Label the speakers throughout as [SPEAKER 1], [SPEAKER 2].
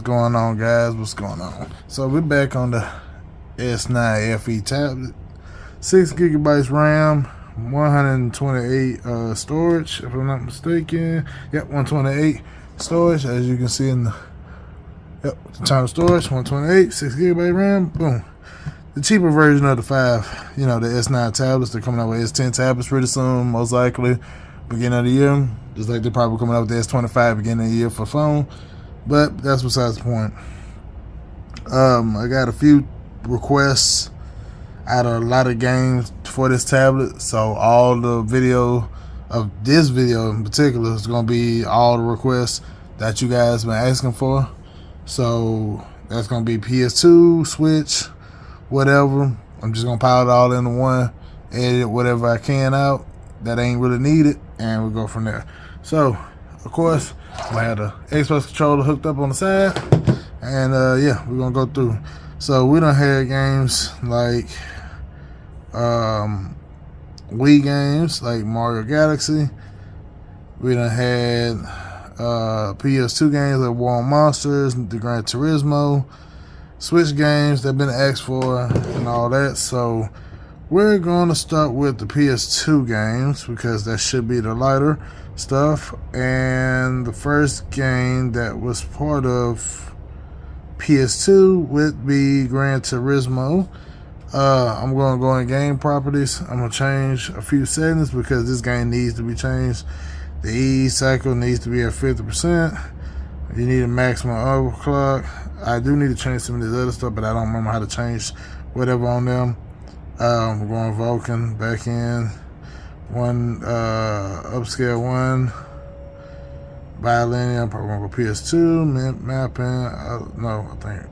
[SPEAKER 1] What's going on, guys? What's going on? So we're back on the S9 FE tablet. 6 gigabytes RAM, 128 storage, if I'm not mistaken. Yep, 128 storage, as you can see in the internal storage. 128, 6 gigabyte RAM. Boom. The cheaper version of the 5, the S9 tablets. They're coming out with S10 tablets pretty soon, most likely beginning of the year. Just like they're probably coming out with the S25 beginning of the year for phone. But that's besides the point. I got a few requests out of a lot of games for this tablet, so all the video of this video in particular is going to be all the requests that you guys been asking for. So that's going to be PS2, Switch, whatever. I'm just going to pile it all into one, edit whatever I can out that ain't really needed, and we'll go from there. So of course I had the Xbox controller hooked up on the side, and yeah, we're gonna go through. So we done had games like Wii games like Mario Galaxy. We done had Ps2 games like War On Monsters, the Gran Turismo, Switch games that have been asked for, and all that. So we're gonna start with the Ps2 games because that should be the lighter stuff. And the first game that was part of Ps2 would be Gran Turismo. I'm going to go in game properties. I'm going to change a few settings because this game needs to be changed. The E cycle needs to be at 50%. You need a maximum overclock. I do need to change some of this other stuff, but I don't remember how to change whatever on them. We're going Vulcan back in. Upscale 1. Bilinear. I'm probably going to go Ps2. Mapping. No, I think.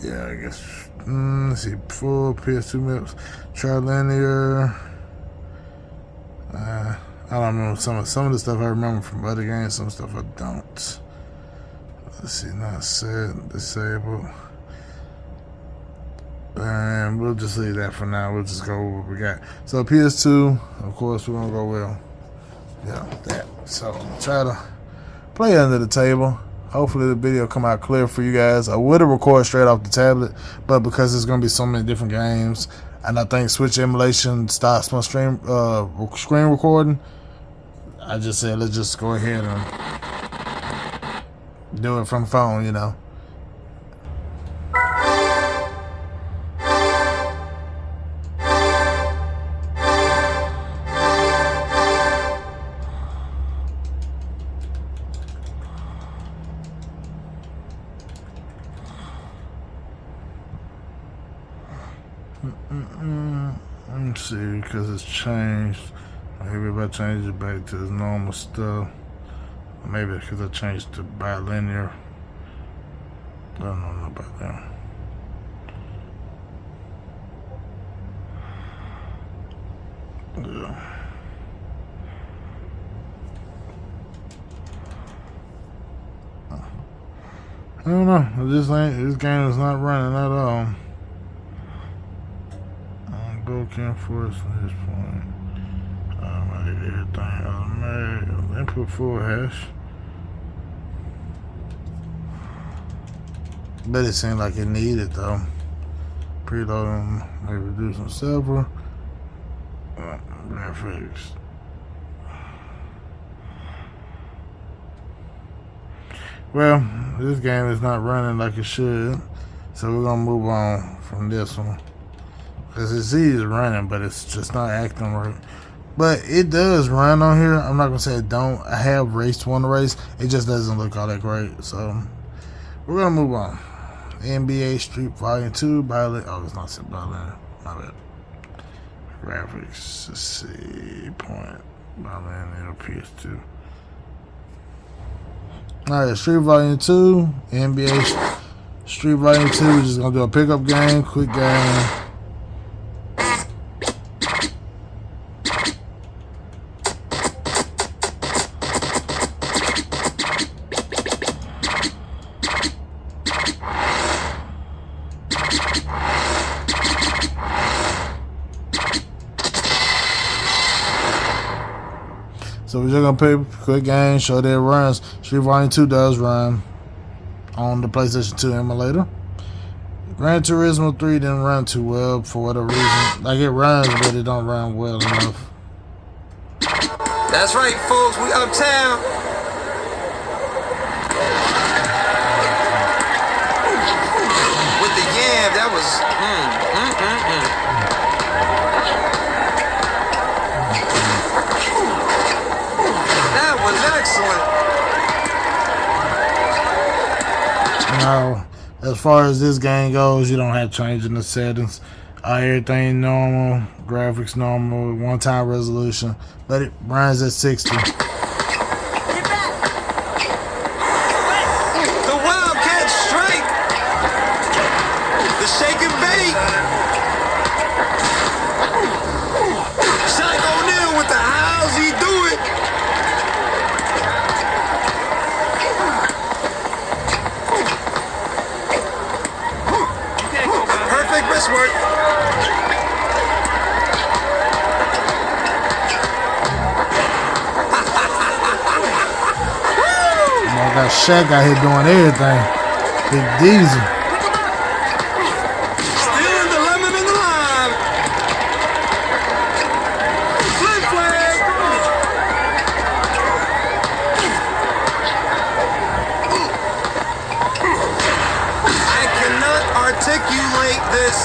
[SPEAKER 1] Yeah, I guess. Let's see. Full Ps2 maps. Trilinear. I don't remember some of the stuff I remember from other games. Some stuff I don't. Let's see. Not set. Disabled. And we'll just leave that for now. We'll just go with what we got. So Ps2, of course, we're gonna go with that. So I'm gonna try to play under the table. Hopefully the video come out clear for you guys. I would have recorded straight off the tablet, but because there's gonna be so many different games, and I think Switch emulation stops my screen recording, I just said let's just go ahead and do it from phone, Let me see, because it's changed. Maybe if I change it back to the normal stuff. Maybe because I changed to bilinear. I don't know about that. Yeah. I don't know. This game is not running at all. Broken force at this point. I did everything automatic. Input full hash. But it seemed like it needed though. Preloading, maybe reducing server. Graphics. Well, this game is not running like it should, so we're gonna move on from this one. Because it is running, but it's just not acting right. But it does run on here. I'm not going to say it don't. I have raced one race. It just doesn't look all that great. So, we're going to move on. NBA Street Volume 2. Oh, it's not set bilinear. My bad. Graphics. Let's see. Point. Bilinear Ps2. Alright, Street Volume 2. NBA Street Volume 2. We're just going to do a pickup game. Quick game. So we're just gonna play a quick game, show that it runs. Street Volume 2 does run. on the PlayStation 2 emulator. Gran Turismo 3 didn't run too well for whatever reason. Like, it runs, but it don't run well enough.
[SPEAKER 2] That's right, folks. We uptown. With the yam, that was That was excellent.
[SPEAKER 1] Now, as far as this game goes, you don't have to change in the settings. Everything normal, graphics normal, one-time resolution, but it runs at 60.
[SPEAKER 2] The Wildcat strike. The shake and bake. Shaq O'Neal with the how's he do it. Perfect wrist work.
[SPEAKER 1] Got Shaq out here doing everything. Big Diesel.
[SPEAKER 2] Still in the lemon and the lime. Flip flag. I cannot articulate this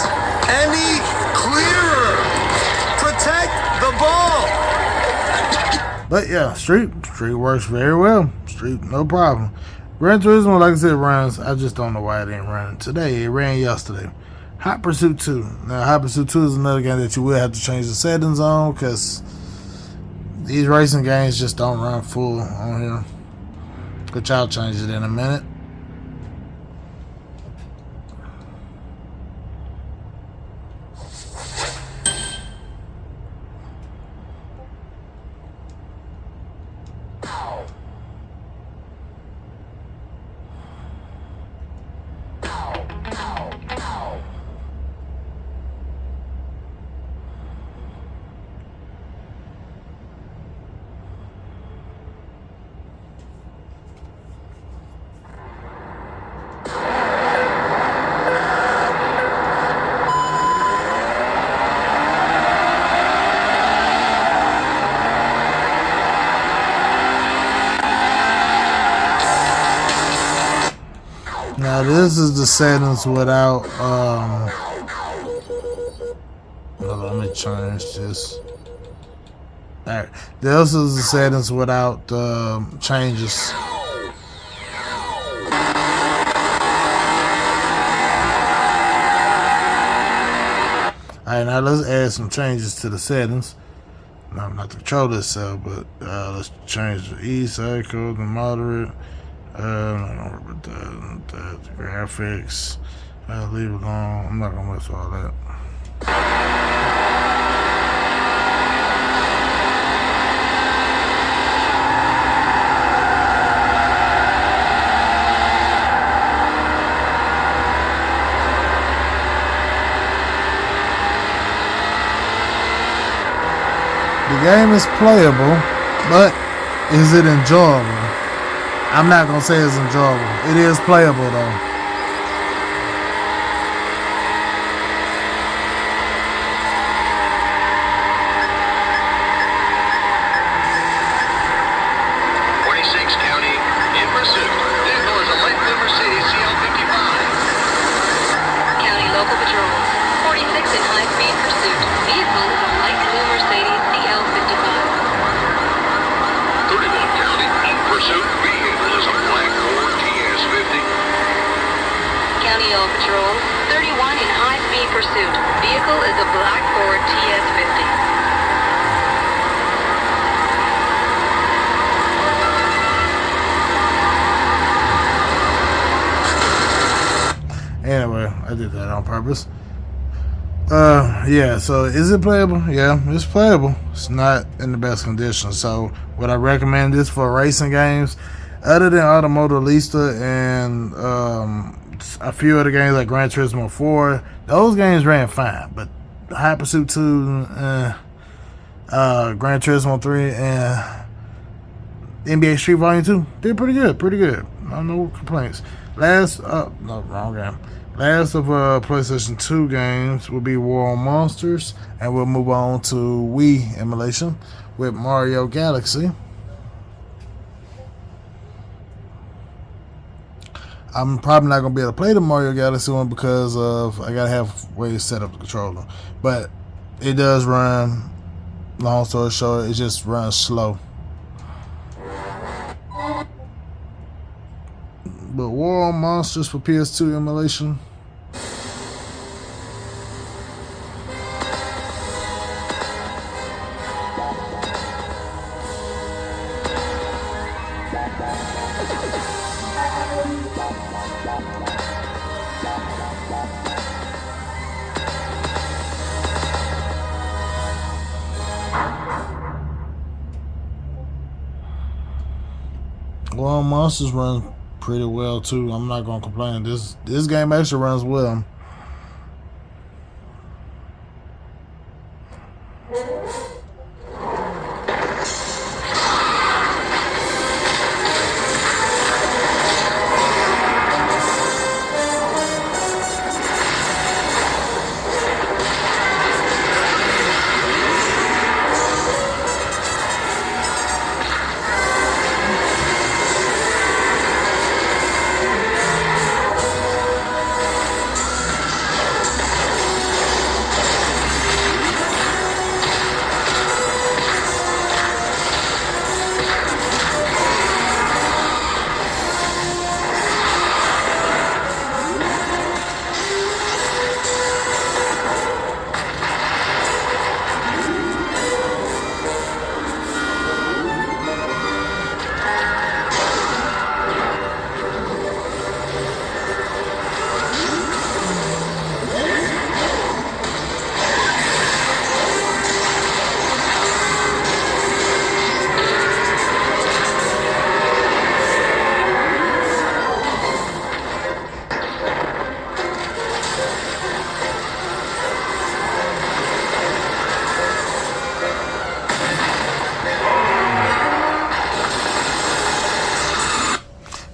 [SPEAKER 2] any clearer. Protect the ball.
[SPEAKER 1] But yeah, Street works very well. Street, no problem. Gran Turismo, like I said, runs. I just don't know why it ain't running today. It ran yesterday. Hot Pursuit 2. Now, Hot Pursuit 2 is another game that you will have to change the settings on because these racing games just don't run full on here. But y'all change it in a minute. Now this is the settings without let me change this. Alright, this is the settings without changes. Alright, now let's add some changes to the settings. No, not the controller itself, but let's change the E cycle, the moderate. I don't know about that. The graphics. Leave it alone. I'm not gonna mess with all that. The game is playable, but is it enjoyable? I'm not gonna say it's enjoyable. It is playable though.
[SPEAKER 3] County in pursuit. Vehicle is a light blue Mercedes CL55.
[SPEAKER 4] County local patrols. 46 in high-speed pursuit. Vehicle is a light blue Mercedes CL55.
[SPEAKER 3] 31 County in pursuit. Vehicle is a black Ford TS50.
[SPEAKER 4] County all patrols. 31 in high-speed pursuit. Vehicle is a black Ford TS50.
[SPEAKER 1] Anyway, I did that on purpose. Yeah, so is it playable? Yeah, it's playable. It's not in the best condition. So would I recommend this for racing games? Other than Automobilista and a few other games like Gran Turismo 4, those games ran fine. But Hot Pursuit 2, Gran Turismo 3, and NBA Street Volume 2 did pretty good. No complaints. Last no, wrong game. Last of PlayStation 2 games will be War on Monsters, and we'll move on to Wii emulation with Mario Galaxy. I'm probably not gonna be able to play the Mario Galaxy one because of I gotta have ways set up the controller, but it does run. Long story short, it just runs slow. But War on Monsters for PS2 emulation. War on Monsters runs pretty well too. I'm not gonna complain. This game actually runs well.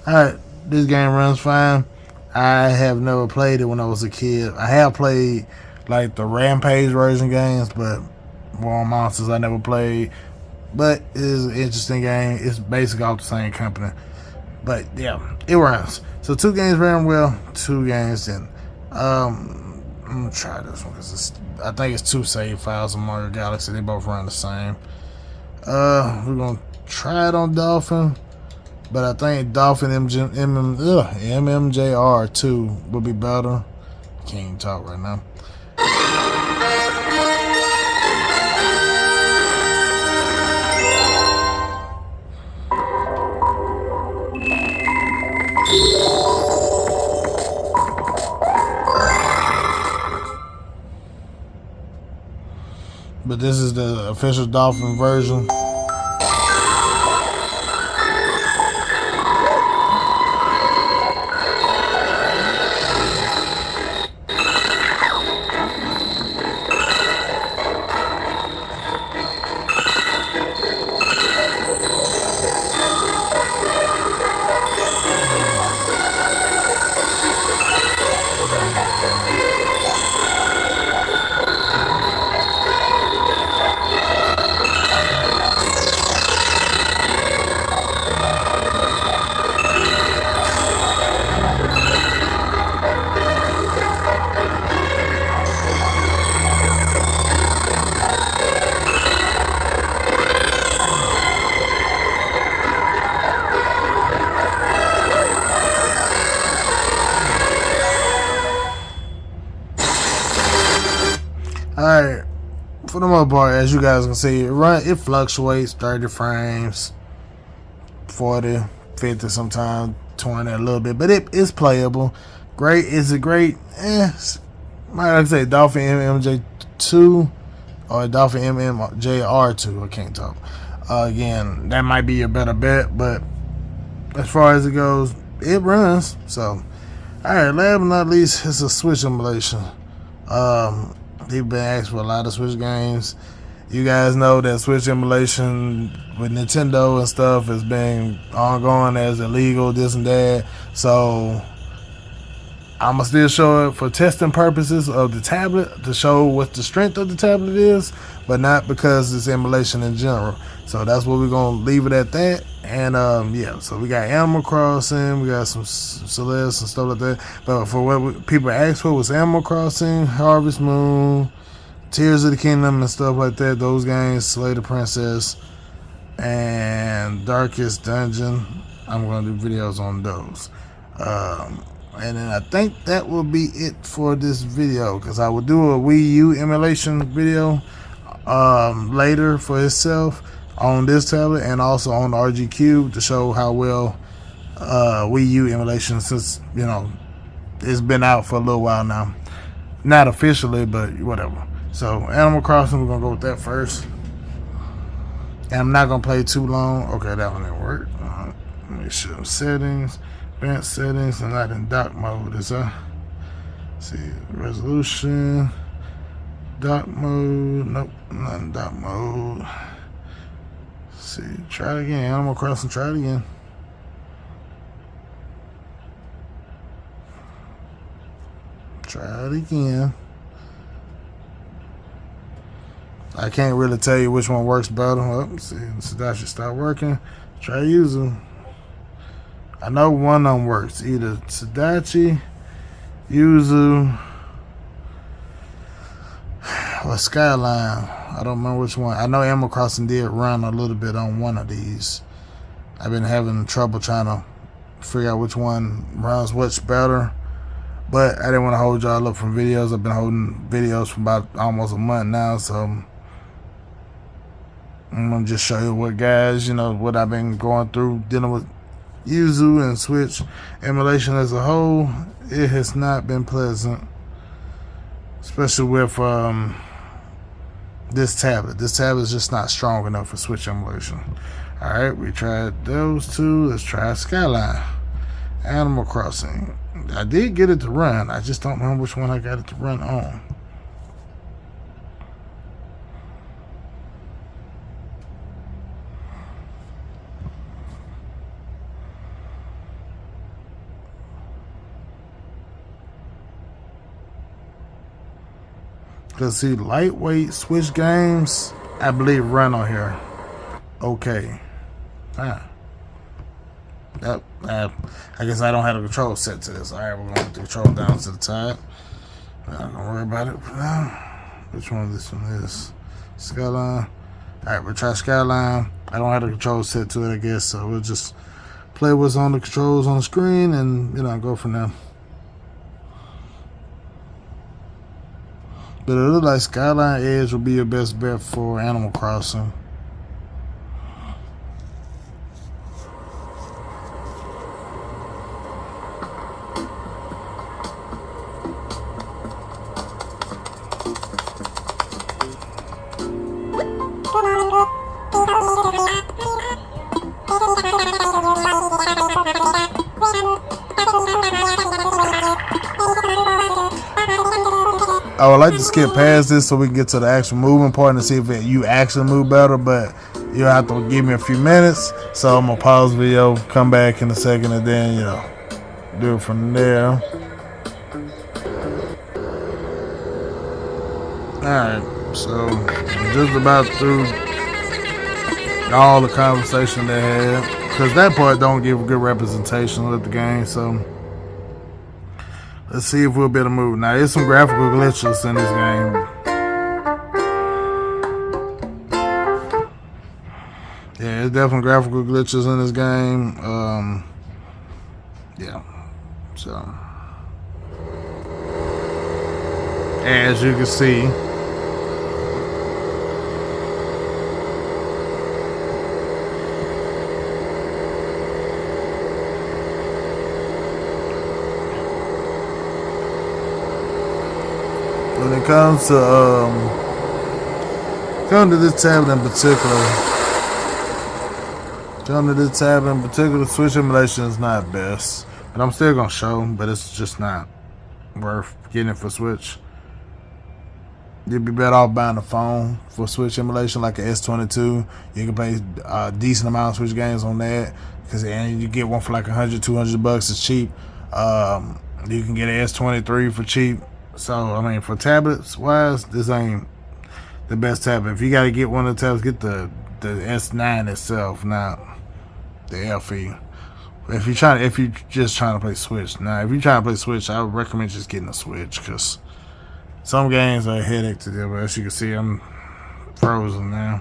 [SPEAKER 1] Alright, this game runs fine. I have never played it when I was a kid. I have played like the Rampage version games, but War on Monsters I never played. But it is an interesting game. It's basically off the same company. But yeah, it runs. So 2 games ran well, 2 games didn't. I'm gonna try this one because I think it's 2 save files on Mario Galaxy. They both run the same. We're gonna try it on Dolphin. But I think Dolphin MMJR2 would be better. Can't even talk right now. But this is the official Dolphin version. Alright, for the most part, as you guys can see, it fluctuates 30 frames, 40, 50 sometimes, 20 a little bit, but it's playable. Great, is it great? Might like to say Dolphin MMJ2 or Dolphin MMJR2, I can't talk. Again, that might be a better bet, but as far as it goes, it runs. So, alright, last but not least, it's a Switch emulation. They've been asked for a lot of Switch games. You guys know that Switch emulation with Nintendo and stuff has been ongoing as illegal, this and that. So I'ma still show it for testing purposes of the tablet to show what the strength of the tablet is, but not because it's emulation in general. So that's what we're gonna leave it at that. And yeah, so we got Animal Crossing, we got some Celeste and stuff like that. But for what people asked for was Animal Crossing, Harvest Moon, Tears of the Kingdom and stuff like that. Those games, Slay the Princess, and Darkest Dungeon. I'm gonna do videos on those. And then I think that will be it for this video, because I will do a Wii U emulation video later for itself on this tablet and also on the RG Cube to show how well Wii U emulation, since you know it's been out for a little while now, not officially, but whatever. So Animal Crossing, we're gonna go with that first, and I'm not gonna play too long. Okay, that one didn't work. Make sure settings, advanced settings, and not in dock mode. Is that? See, resolution, dock mode. Nope, not in dock mode. See, try it again. Animal Crossing, try it again. Try it again. I can't really tell you which one works better. Oh, see, that should start working. Try using. I know one of them works. Either Tadachi, Yuzu, or Skyline. I don't remember which one. I know Animal Crossing did run a little bit on one of these. I've been having trouble trying to figure out which one runs what's better. But I didn't want to hold y'all up from videos. I've been holding videos for about almost a month now, so I'm going to just show you what guys, you know, what I've been going through dealing with Yuzu and Switch emulation as a whole. It has not been pleasant, especially with this tablet. This tablet is just not strong enough for Switch emulation. Alright, we tried those two. Let's try Skyline. Animal Crossing. I did get it to run. I just don't remember which one I got it to run on. Because see, lightweight Switch games, I believe, run on here. Okay. Yep. I guess I don't have the control set to this. Alright, we're going to put the control down to the top. I'm not going to worry about it for now. Which one this one is? Skyline. Alright, we'll try Skyline. I don't have the control set to it, I guess, so we'll just play what's on the controls on the screen and, you know, go from there. But it looks like Skyline Edge will be your best bet for Animal Crossing. I would like to skip past this so we can get to the actual moving part and see if you actually move better, but you'll have to give me a few minutes. So I'm gonna pause the video, come back in a second, and then, you know, do it from there. Alright, so I'm just about through all the conversation they had, because that part don't give a good representation of the game. So let's see if we'll be able to move. Now, there's some graphical glitches in this game. Yeah, there's definitely graphical glitches in this game. Yeah. So, as you can see, when it comes to this tablet in particular, Switch emulation is not best, but I'm still gonna show, but it's just not worth getting it for Switch. you'd be better off buying a phone for Switch emulation, like an S22. You can play a decent amount of Switch games on that, and you get one for like $100-$200. It's cheap. You can get an S23 for cheap. So I mean, for tablets wise, this ain't the best tablet. If you got to get one of the tablets, get the S9 itself, not the FE. If you're just trying to play Switch. Now, if you're trying to play Switch, I would recommend just getting a Switch, because some games are a headache to deal with. As you can see, I'm frozen now.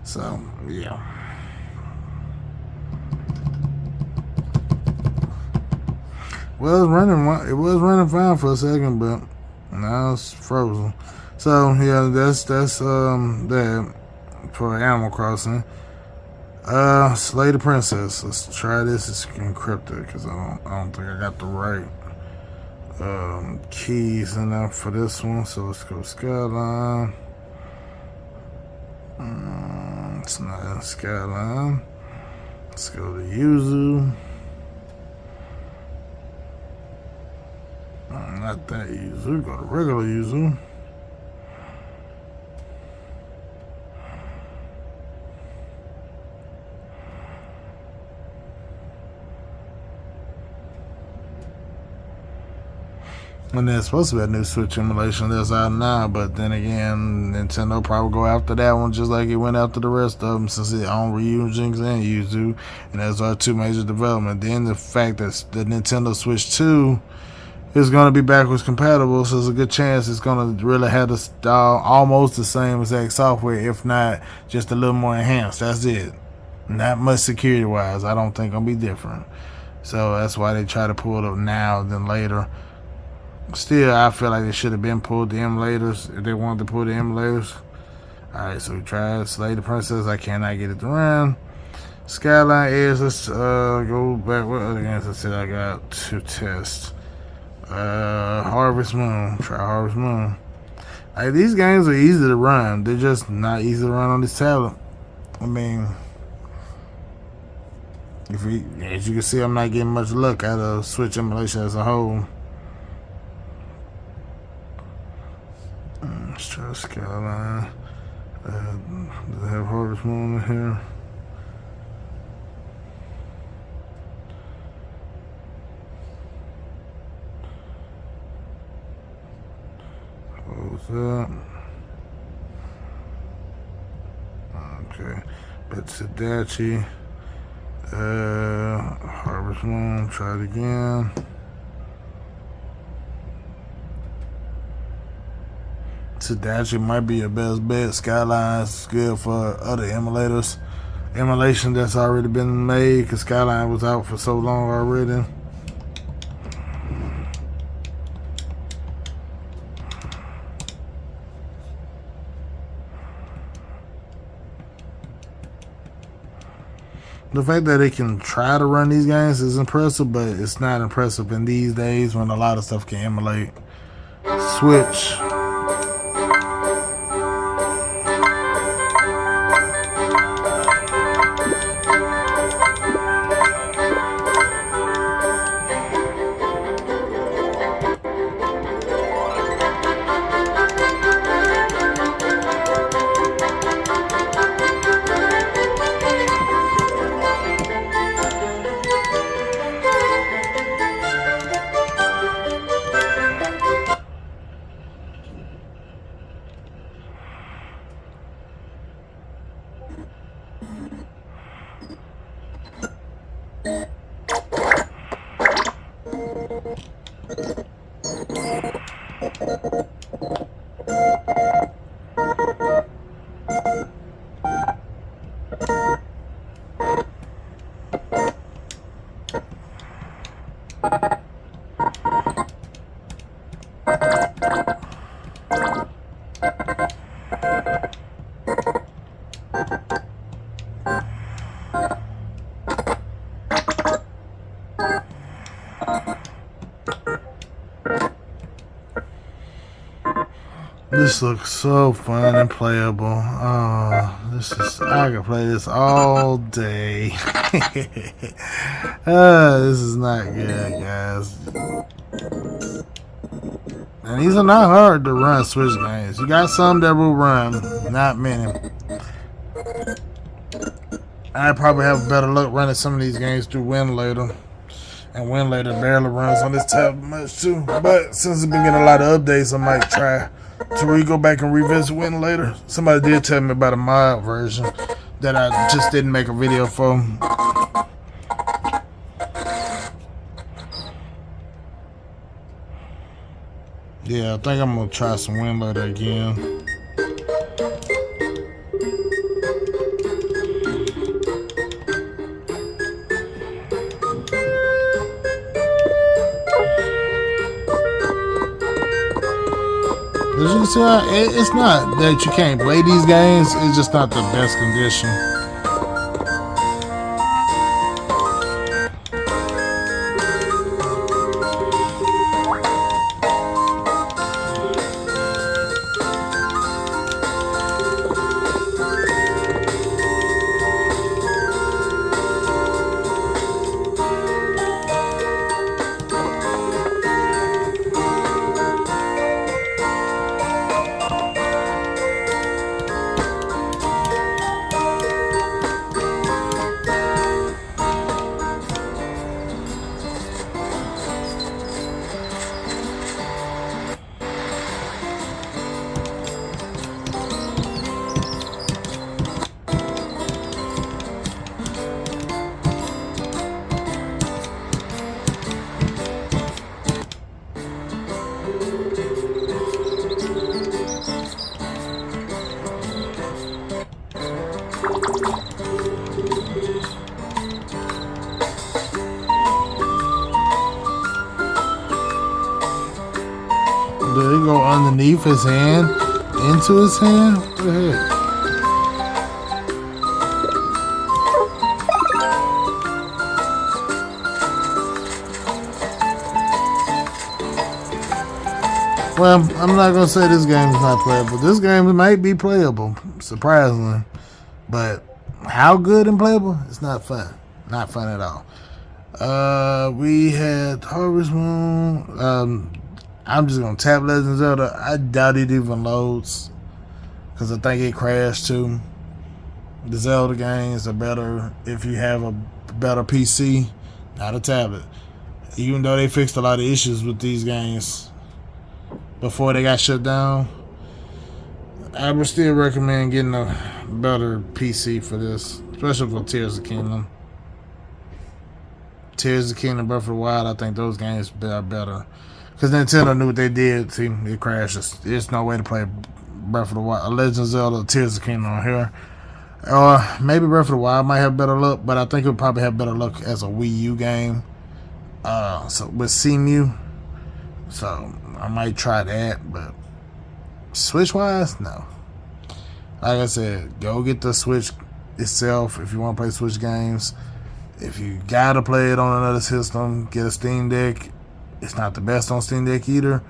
[SPEAKER 1] So yeah. Well, it was running fine for a second, but now it's frozen. So yeah, that's that for Animal Crossing. Slay the Princess. Let's try this. It's encrypted because I don't think I got the right keys enough for this one. So let's go Skyline. It's not in Skyline. Let's go to Yuzu. Not that Yuzu. Go to regular Yuzu. And there's supposed to be a new Switch emulation that's out now, but then again, Nintendo probably go after that one just like it went after the rest of them, since it owned Ryu, Jinx, and Yuzu, and those are two major development. Then the fact that the Nintendo Switch 2 is going to be backwards compatible, so there's a good chance it's going to really have almost the same exact software, if not just a little more enhanced. That's it. Not much security wise. I don't think it'll be different. So that's why they try to pull it up now than later. Still, I feel like they should have been pulled the emulators if they wanted to pull the emulators. Alright, so we tried Slay the Princess. I cannot get it to run. Skyline Edge. Let's go back. What other games I said I got to test? Harvest Moon. Try Harvest Moon. Like, these games are easy to run. They're just not easy to run on this tablet. I mean, as you can see, I'm not getting much luck out of Switch emulation as a whole. Let's try Skyline. Does it have Harvest Moon in here? Close up. Okay. Betsadachi. Harvest Moon. Try it again. Tadachi might be your best bet. Skyline's good for other emulators. Emulation that's already been made, because Skyline was out for so long already. The fact that they can try to run these games is impressive, but it's not impressive in these days when a lot of stuff can emulate. Switch. This looks so fun and playable. Oh, I can play this all day. This is not good, guys. And these are not hard to run Switch games. You got some that will run, not many. I probably have better luck running some of these games through Winlator. And Winlator barely runs on this tablet much too. But since it's been getting a lot of updates, I might try to go back and revisit Winlator. Somebody did tell me about a mod version that I just didn't make a video for. Yeah, I think I'm gonna try some Winlator again. As you can see, it's not that you can't play these games, it's just not the best condition. Did it go underneath his hand? Into his hand? What the heck? Well, I'm not gonna say this game is not playable. This game might be playable, surprisingly. But how good and playable? It's not fun. Not fun at all. We had Harvest Moon. I'm just gonna tap Legend of Zelda. I doubt it even loads, because I think it crashed too. The Zelda games are better if you have a better PC, not a tablet. Even though they fixed a lot of issues with these games before they got shut down, I would still recommend getting a better PC for this, especially for Tears of the Kingdom. Tears of the Kingdom, Breath of the Wild, I think those games are better. Because Nintendo knew what they did. See, it crashes. There's no way to play Breath of the Wild, Legend of Zelda, Tears of the Kingdom on here. Or maybe Breath of the Wild might have better luck, but I think it would probably have better luck as a Wii U game. So with CMU. So I might try that, but Switch-wise, no. Like I said, go get the Switch itself if you want to play Switch games. If you gotta play it on another system, get a Steam Deck. It's not the best on Steam Deck either.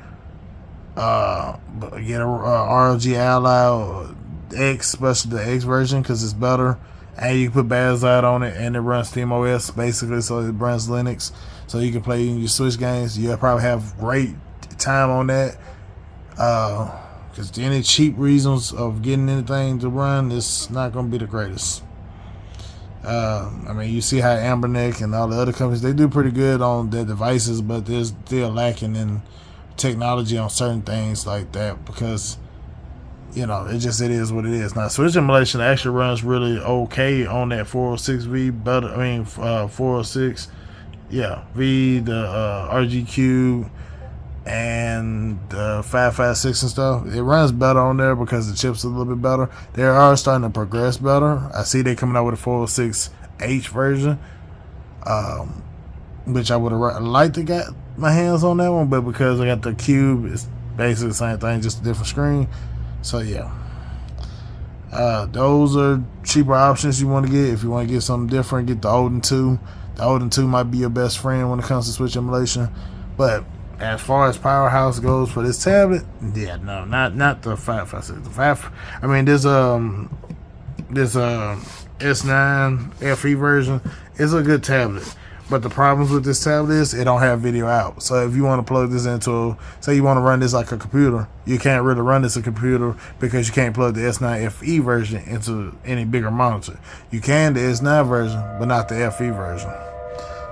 [SPEAKER 1] But get a ROG Ally or X, especially the X version, because it's better. And you can put Bazzite on it, and it runs SteamOS basically, so it runs Linux. So you can play your Switch games. You'll probably have great time on that. Because any cheap reasons of getting anything to run, it's not going to be the greatest. I mean, you see how Amberneck and all the other companies, they do pretty good on their devices, but they're still lacking in technology on certain things like that, because, you know, it is what it is. Now, Switch emulation actually runs really okay on that 406V, but 406, yeah, V, the RGQ, and 556 and stuff. It runs better on there because the chips are a little bit better. They are starting to progress better. I see they coming out with a 406H version, which I would have liked to get my hands on that one, but because I got the Cube, it's basically the same thing, just a different screen. So yeah, those are cheaper options you want to get. If you want to get something different, get the Odin 2. The Odin 2 might be your best friend when it comes to Switch emulation, but as far as powerhouse goes for this tablet, yeah, no, not the 556. The 5, I mean, this S9 FE version is a good tablet, But the problems with this tablet is it don't have video out. So if you want to plug this into, say you want to run this like a computer, you can't really run this a computer because you can't plug the S9 FE version into any bigger monitor. You can the S9 version, but not the FE version.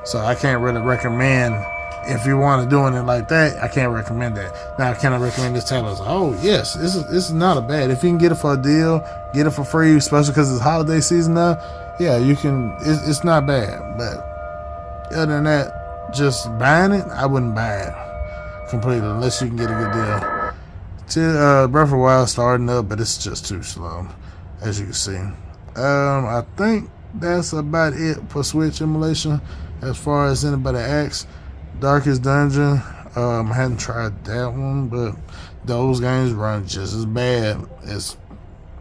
[SPEAKER 1] So I can't really recommend, if you want to doing it like that, I can't recommend that. Now, can I recommend this tablet? Oh yes, this is not a bad. If you can get it for a deal, get it for free, especially because it's holiday season now. Yeah, you can. It's not bad, but other than that, just buying it, I wouldn't buy it completely unless you can get a good deal. Breath of the Wild starting up, but it's just too slow, as you can see. I think that's about it for Switch emulation. As far as anybody asks, Darkest Dungeon, I hadn't tried that one, but those games run just as bad as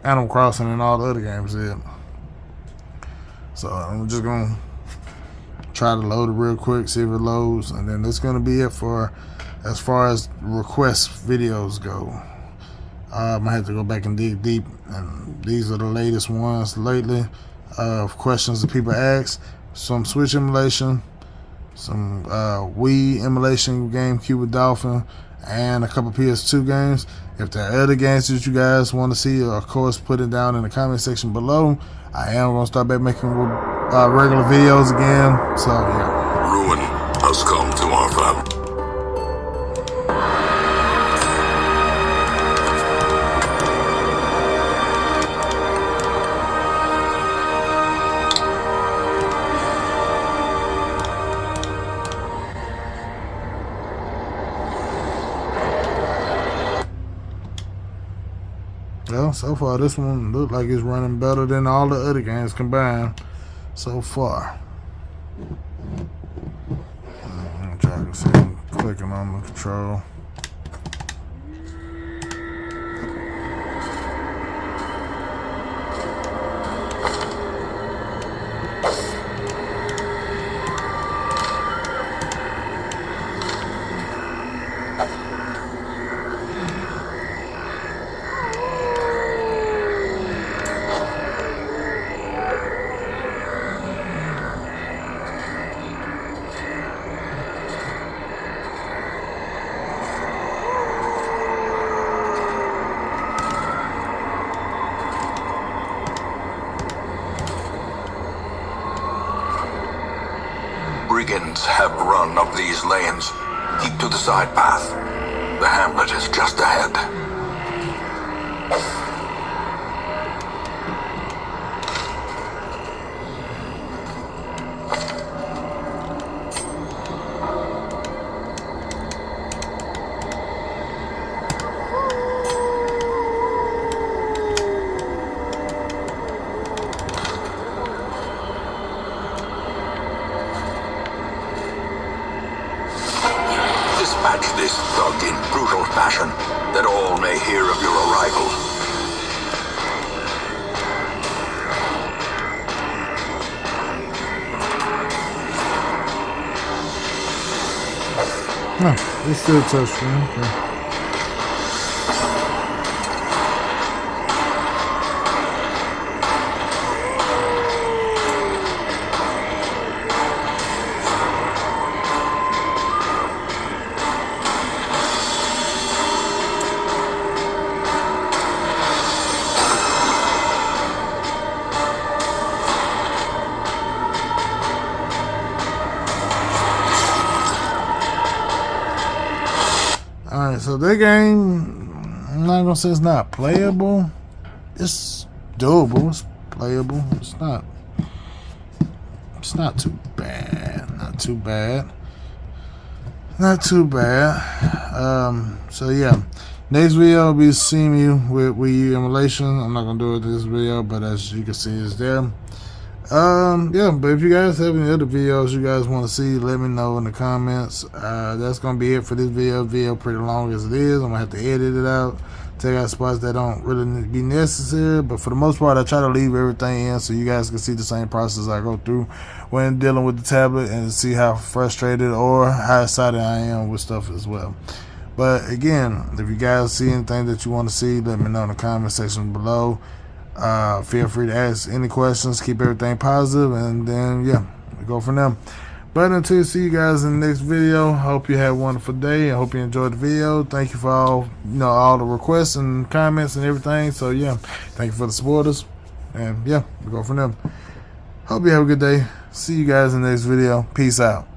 [SPEAKER 1] Animal Crossing and all the other games did. So I'm just gonna try to load it real quick, see if it loads, and then that's gonna be it for as far as request videos go. I have to go back and dig deep, and these are the latest ones lately of questions that people ask. Some Switch emulation, some Wii emulation, GameCube with Dolphin, and a couple PS2 games. If there are other games that you guys want to see, of course, put it down in the comment section below. I am going to start back making regular videos again, so yeah.
[SPEAKER 2] Ruin has come to our family.
[SPEAKER 1] Well, so far this one looks like it's running better than all the other games combined so far. I'm trying to see, I'm clicking on the control.
[SPEAKER 2] Brigands have run up these lanes. Keep to the side path. The hamlet is just ahead. Dispatch this thug in brutal fashion, that all may hear of your arrival.
[SPEAKER 1] Oh, it's still touchscreen. Okay. Alright, so that game, I'm not gonna say it's not playable. It's doable, it's playable. It's not too bad. Not too bad. Not too bad. So yeah. Next video will be seeing me with Wii U emulation. I'm not gonna do it this video, but as you can see, it's there. Yeah, but if you guys have any other videos you guys want to see, let me know in the comments. That's gonna be it for this video pretty long as it is. I'm gonna have to edit it out, take out spots that don't really be necessary, but for the most part I try to leave everything in so you guys can see the same process I go through when dealing with the tablet, and see how frustrated or how excited I am with stuff as well. But again, if you guys see anything that you want to see, let me know in the comment section below. Feel free to ask any questions, keep everything positive, and then yeah, we go from there. But until see you guys in the next video, I hope you have a wonderful day. I hope you enjoyed the video. Thank you for all the requests and comments and everything. So yeah, thank you for the supporters. And yeah, we'll go from them. Hope you have a good day. See you guys in the next video. Peace out.